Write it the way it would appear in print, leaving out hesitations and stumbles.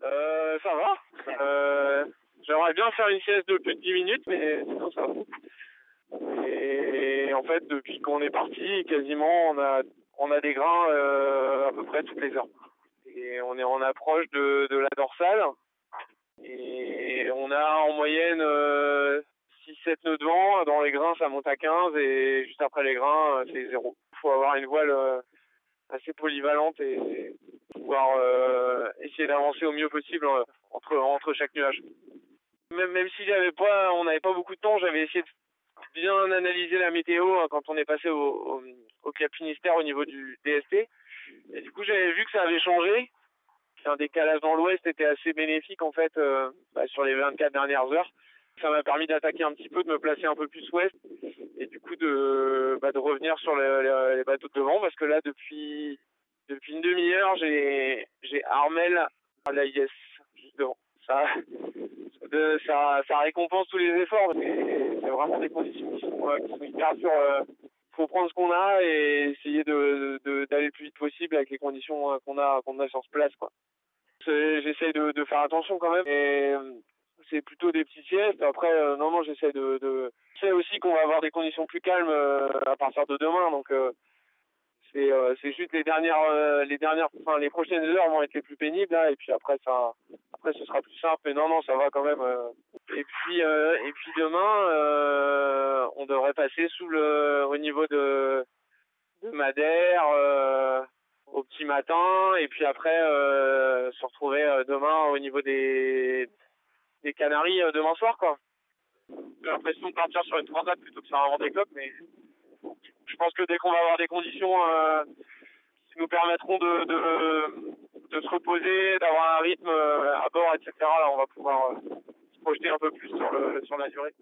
Ça va. J'aimerais bien faire une sieste de plus de 10 minutes, mais sinon ça va. Et en fait, depuis qu'on est parti, quasiment, on a des grains à peu près toutes les heures. Et on est en approche de la dorsale. Et on a en moyenne 6-7 nœuds de vent. Dans les grains, ça monte à 15 et juste après les grains, c'est 0. Il faut avoir une voile assez polyvalente et pouvoir essayer d'avancer au mieux possible entre chaque nuage. Même si on n'avait pas beaucoup de temps, j'avais essayé de bien analyser la météo quand on est passé au Cap Finistère au niveau du DST. Et du coup, j'avais vu que ça avait changé. Un décalage dans l'ouest était assez bénéfique en fait sur les 24 dernières heures. Ça m'a permis d'attaquer un petit peu, de me placer un peu plus ouest et du coup de revenir sur les bateaux de devant parce que là depuis une demi-heure j'ai Armel à la IS juste devant. Ça récompense tous les efforts. C'est vraiment des conditions qui sont hyper dures. Faut prendre ce qu'on a et essayer d'aller le plus vite possible avec les conditions qu'on a sur place quoi. J'essaie de faire attention quand même. Et c'est plutôt des petites siestes. Après, non, j'essaie Je sais aussi qu'on va avoir des conditions plus calmes à partir de demain. Donc, c'est juste les prochaines heures vont être les plus pénibles là. Et puis après, ce sera plus simple. Mais non, ça va quand même. Et puis demain, on devrait passer au niveau de Madère. Au petit matin et puis après se retrouver demain au niveau des Canaries demain soir quoi. J'ai l'impression de partir sur une transat plutôt que sur un Vendée Globe, mais je pense que dès qu'on va avoir des conditions qui nous permettront de se reposer, d'avoir un rythme à bord, etc. Là, on va pouvoir se projeter un peu plus sur la durée.